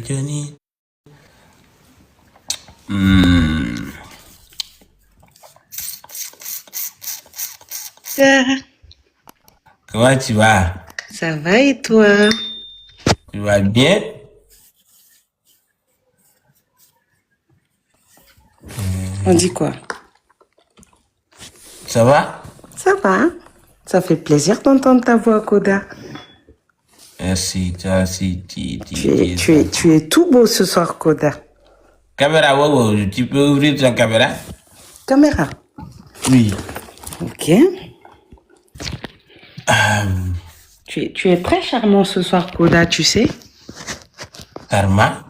Johnny. Hmm. Comment tu vas? Ça va et toi? Tu vas bien? On dit quoi? Ça va? Ça va. Ça fait plaisir d'entendre ta voix, Koda. Merci, toi aussi, Tu es tout beau ce soir, Koda. Caméra, wow, tu peux ouvrir ton caméra? Caméra. Oui. Ok. Tu es très charmant ce soir, Koda, tu sais? Karma?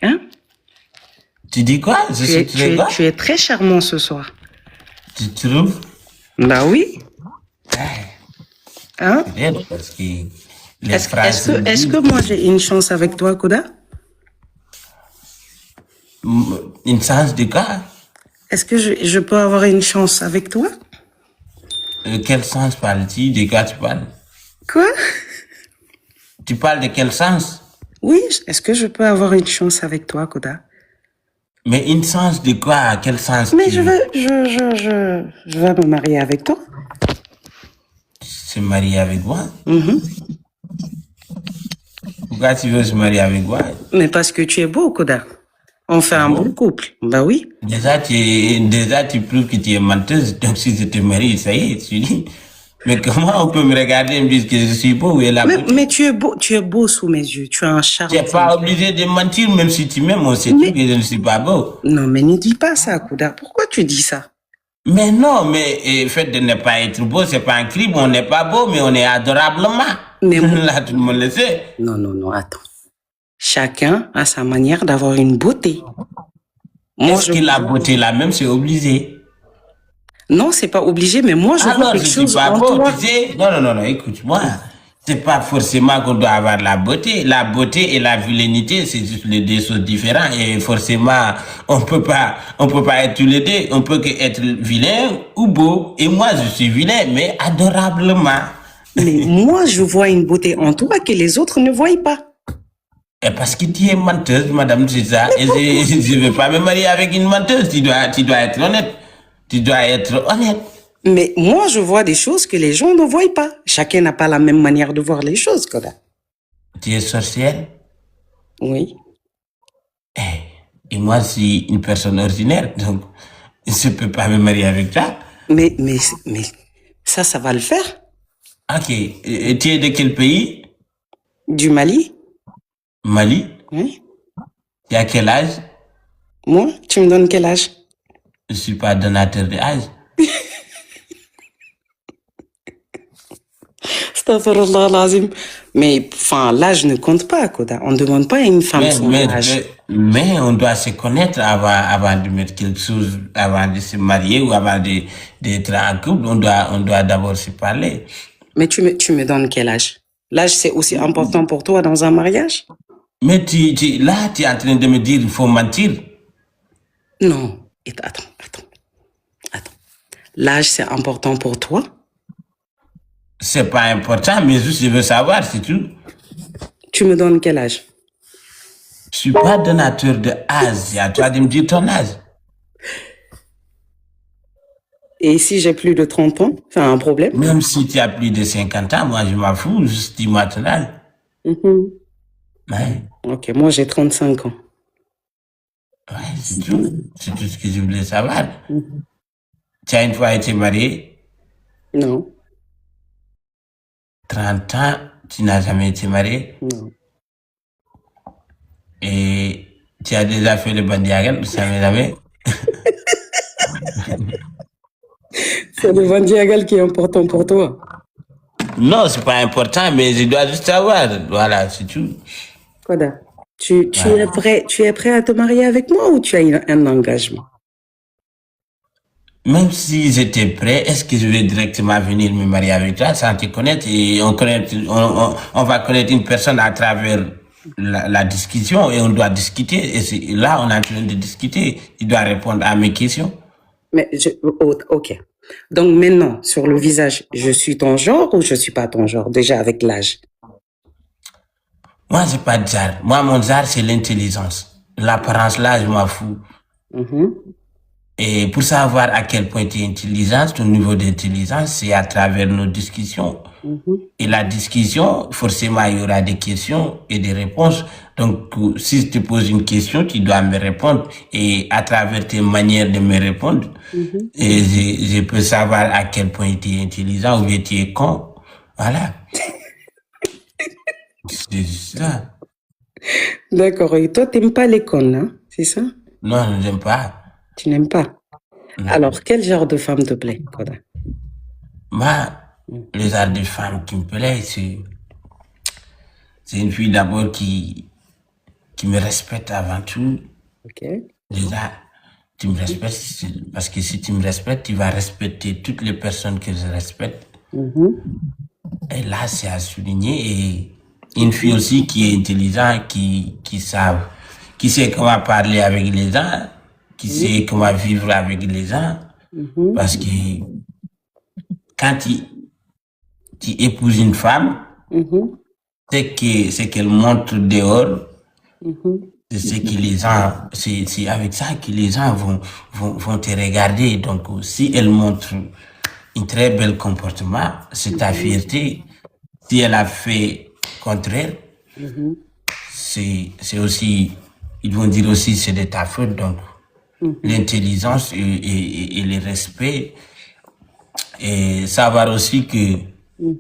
Hein? Tu dis quoi? Tu es très charmant ce soir. Tu trouves? Bah oui. Hein? Peut-être parce que Est-ce que moi j'ai une chance avec toi, Koda? Une chance de quoi? Est-ce que je peux avoir une chance avec toi? Quel sens parles-tu? De quoi tu parles? Quoi? Tu parles de quel sens? Oui, est-ce que je peux avoir une chance avec toi, Koda? Mais une chance de quoi? Quel sens? Mais je veux me marier avec toi. Se marier avec moi? Pourquoi tu veux se marier avec moi? Mais parce que tu es beau, Koda. On fait un bon couple. Bah oui. Déjà, tu prouves que tu es menteuse. Donc, si je te marie, ça y est, tu dis. Mais comment on peut me regarder et me dire que je suis beau? Mais tu es beau sous mes yeux. Tu as un charme. Tu n'es pas obligé de mentir, même si tu m'aimes, on sait tout que je ne suis pas beau. Non, mais ne dis pas ça, Koda. Pourquoi tu dis ça? Mais non, mais le fait de ne pas être beau, c'est pas un crime. On n'est pas beau, mais on est adorablement. Mais là, tout le monde le sait. Non, attends. Chacun a sa manière d'avoir une beauté. Est-ce que la beauté la même, c'est obligé? Non, c'est pas obligé, mais moi, je vois quelque chose en beau, toi. tu sais. Non, écoute-moi. C'est pas forcément qu'on doit avoir la beauté. La beauté et la vilainité, c'est juste les deux choses différentes. Et forcément, on peut pas être tous les deux. On peut que être vilain ou beau. Et moi, je suis vilain, mais adorablement. Mais moi, je vois une beauté en toi que les autres ne voient pas. Et parce que tu es menteuse, madame, c'est ça. Et je ne veux pas me marier avec une menteuse. Tu dois être honnête. Tu dois être honnête. Mais moi, je vois des choses que les gens ne voient pas. Chacun n'a pas la même manière de voir les choses, Koda. Tu es sorcière? Oui. Et moi, je suis une personne ordinaire, donc je ne peux pas me marier avec toi. Mais ça va le faire. Ok. Et tu es de quel pays? Du Mali? Mali? Oui. Tu as quel âge? Moi, tu me donnes quel âge? Je ne suis pas donateur d'âge. Mais enfin, l'âge ne compte pas, Koda. On ne demande pas à une femme son âge. Mais on doit se connaître avant de mettre quelque chose, avant de se marier ou avant d'être en couple. On doit d'abord se parler. Mais tu me donnes quel âge? L'âge, c'est aussi important pour toi dans un mariage? Mais là, tu es en train de me dire qu'il faut mentir. Non. Attends. L'âge, c'est important pour toi? C'est pas important, mais juste je veux savoir, c'est tout. Tu me donnes quel âge? Je suis pas donateur de âge. C'est à toi de me dire ton âge. Et si j'ai plus de 30 ans, c'est un problème? Même si tu as plus de 50 ans, moi je m'en fous, juste dis-moi ton âge. Ouais. Ok, moi j'ai 35 ans. Ouais, c'est tout. C'est tout ce que je voulais savoir. Tu as une fois été marié? Non. 30 ans, tu n'as jamais été marié? Non. Et tu as déjà fait le bandiagal, tu savais jamais? C'est le bandiagal qui est important pour toi. Non, c'est pas important, mais je dois juste savoir. Voilà, c'est tout. Koda, tu es prêt à te marier avec moi ou tu as un engagement? Même si j'étais prêt, est-ce que je vais directement venir me marier avec toi sans te connaître? Et on va connaître une personne à travers la discussion et on doit discuter. Et là, on est en train de discuter. Il doit répondre à mes questions. Mais ok. Donc maintenant, sur le visage, je suis ton genre ou je suis pas ton genre, déjà avec l'âge? Moi, j'ai pas de zar. Moi, mon zar, c'est l'intelligence. L'apparence, là, je m'en fous. Mhm. Et pour savoir à quel point tu es intelligent, ton niveau d'intelligence, c'est à travers nos discussions. Mhm. Et la discussion, forcément, il y aura des questions et des réponses. Donc, si je te pose une question, tu dois me répondre. Et à travers tes manières de me répondre, Mhm. et je peux savoir à quel point tu es intelligent ou bien tu es con. Voilà. C'est ça. D'accord. Et toi, t'aimes pas les connes, hein? C'est ça? Non, je n'aime pas. Tu n'aimes pas. Non. Alors, quel genre de femme te plaît, Koda? Moi, les arts de femme qui me plaît, c'est une fille d'abord qui me respecte avant tout. Ok. Déjà, tu me respectes parce que si tu me respectes, tu vas respecter toutes les personnes que je respecte. Mhm. Et là, c'est à souligner. Et une fille aussi qui est intelligente, qui sait comment parler avec les gens, qui sait comment vivre avec les gens. Mhm. Parce que quand tu épouses une femme, Mhm. c'est qu'elle montre dehors. Mhm. C'est que les gens, c'est avec ça que les gens vont te regarder. Donc, si elle montre un très bel comportement, c'est ta fierté. Si elle a fait contraire, Mhm. c'est aussi, ils vont dire aussi c'est de ta faute. Donc, Mhm. l'intelligence et le respect et savoir aussi que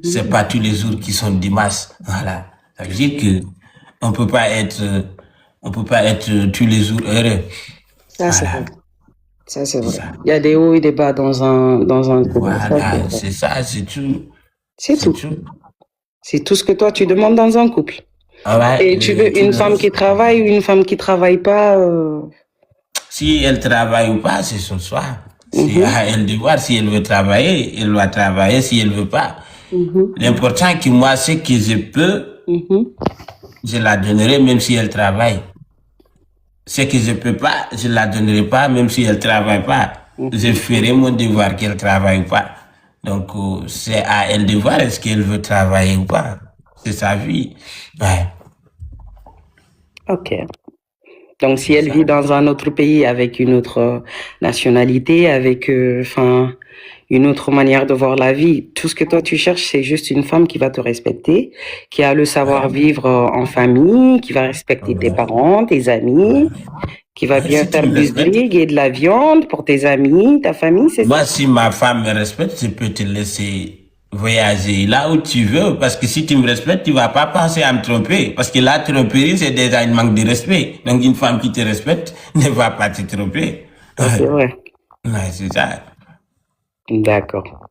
c'est pas tous les jours qui sont dimanche. Voilà. Ça veut dire que on peut pas être, on peut pas être tous les jours heureux. Ça, c'est vrai. Voilà. Ça, c'est C'est vrai. ça. Il y a des hauts et des bas dans un couple. Ça, c'est Voilà. vrai. C'est ça, c'est tout. C'est C'est tout. tout. C'est tout ce que toi, tu demandes dans un couple. Ah ouais, Et tu veux tout une le femme qui reste. travaille ou une femme qui travaille pas Si elle travaille ou pas, c'est son choix. C'est mhm. à elle de voir si elle veut travailler, elle va travailler, si elle veut pas. Mhm. L'important que moi, c'est que je peux, Mhm. je la donnerai même si elle travaille. Ce que je peux pas, je la donnerai pas même si elle travaille pas. Je ferai mon devoir qu'elle travaille ou pas. Donc, c'est à elle de voir est-ce qu'elle veut travailler ou pas. C'est sa vie. Ouais, Ok. Donc, si c'est elle ça. vit dans un autre pays avec une autre nationalité, avec, enfin, une autre manière de voir la vie, tout ce que toi tu cherches, c'est juste une femme qui va te respecter, qui a le Ouais, savoir-vivre en famille, qui va respecter tes ouais, parents, tes amis, ouais. qui va Ouais, bien si tu faire me respectes, business et de la viande pour tes amis, ta famille, c'est ça? moi, si ma femme me respecte, je peux te laisser voyager là où tu veux. Parce que si tu me respectes, tu vas pas penser à me tromper. Parce que la tromperie, c'est déjà un manque de respect. Donc, une femme qui te respecte ne va pas te tromper. Ça, c'est vrai. Ouais, c'est ça. D'accord.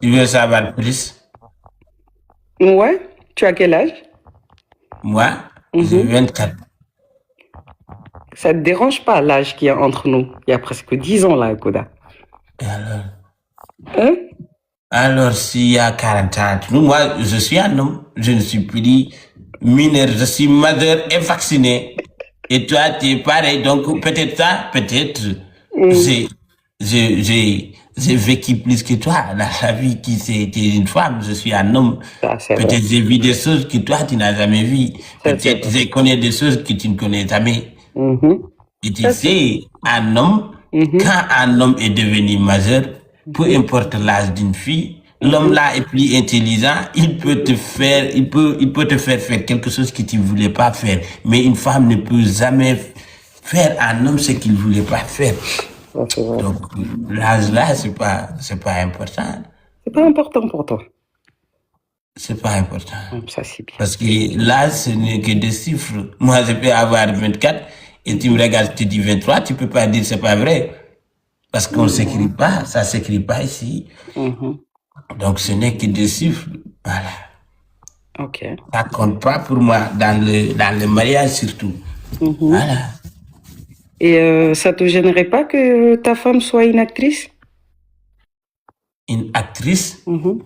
Tu veux savoir plus? Ouais. Tu as quel âge? Moi, j'ai Mhm. 24. Ça te dérange pas l'âge qu'il y a entre nous? Il y a presque 10 ans là, Koda. Et Hein? alors s'il y a 40 ans, entre nous, moi, je suis un homme. Je ne suis plus mineur. Je suis majeur et vacciné. Et toi, tu es pareil. Donc, peut-être ça, peut-être, Mm. j'ai, j'ai vécu plus que toi. La vie qui c'était une femme, je suis un homme. Ça, c'est vrai. Peut-être j'ai vu des choses que toi, tu n'as jamais vues. Ça, c'est Peut-être vrai. j'ai connu des choses que tu ne connais jamais. Mhm. Et tu Ça, c'est vrai. sais, un homme, Mhm. quand un homme est devenu majeur, peu Mhm. importe l'âge d'une fille, l'homme Mhm. là est plus intelligent, il peut te faire quelque chose que tu ne voulais pas faire. Mais une femme ne peut jamais faire à un homme ce qu'il ne voulait pas faire. Ça, c'est vrai. Donc, l'âge là, c'est pas important. C'est pas important pour toi. C'est pas important. Ça, c'est bien. Parce que là, ce n'est que des chiffres. Moi, je peux avoir 24 et tu me regardes, tu dis 23, tu peux pas dire c'est pas vrai. Parce qu'on s'écrit pas, ça s'écrit pas ici. Mhm. Donc ce n'est que des chiffres. Voilà. Ok. Ça compte pas pour moi dans le mariage surtout. Mhm. Voilà. Et ça te gênerait pas que ta femme soit une actrice? Une actrice, Mhm.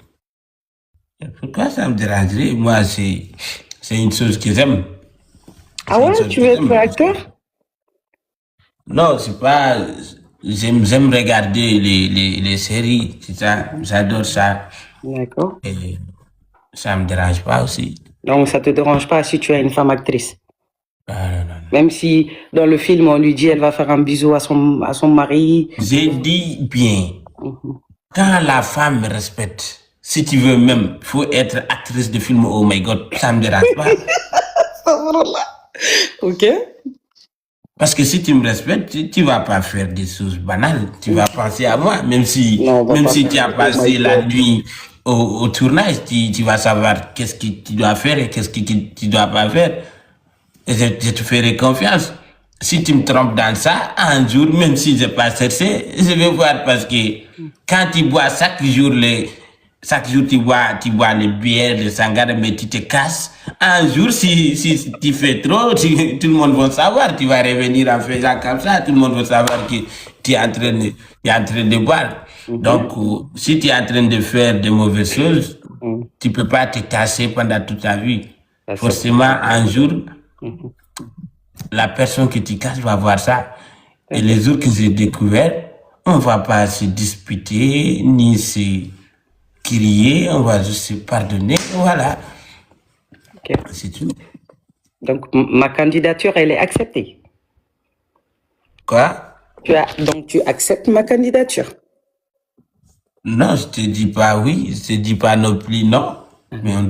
pourquoi ça me dérangerait? Moi, c'est une chose que j'aime. Ah C'est une ouais, chose tu que veux être j'aime. acteur? Non, c'est pas. J'aime regarder les séries, c'est ça. J'adore ça. D'accord. Et Ça me dérange pas aussi. Donc, ça te dérange pas si tu as une femme actrice. Ah, non, non, non. Même si dans le film, on lui dit elle va faire un bisou à son mari. J'ai dit bien, Mhm. quand la femme me respecte, si tu veux même, faut être actrice de film, oh my god, ça me dérange pas. Ok. Parce que si tu me respectes, tu vas pas faire des choses banales. Tu vas penser à moi, même si, Non, on va même pas si faire tu as ça. Oh passé my la God. nuit au tournage, tu vas savoir qu'est-ce que tu dois faire et qu'est-ce que tu dois pas faire. Et je te ferai confiance. Si tu me trompes dans ça, un jour, même si je n'ai pas cherché, je vais voir parce que quand tu bois chaque jour tu bois les bières, les sangara, mais tu te casses. Un jour, si tu fais trop, tout le monde va savoir. Tu vas revenir en faisant comme ça, tout le monde va savoir que tu es tu es en train de boire. Donc, si tu es en train de faire de mauvaises choses, tu peux pas te casser pendant toute ta vie. Ça, c'est Forcément, un jour, la personne que tu casses va voir ça. Et les jours que j'ai découvert, on va pas se disputer, ni se crier, on va juste se pardonner, voilà, ok. c'est tout. Donc, ma candidature, elle est acceptée. Quoi? Donc, tu acceptes ma candidature. Non, je te dis pas oui, je te dis pas non plus non, mais on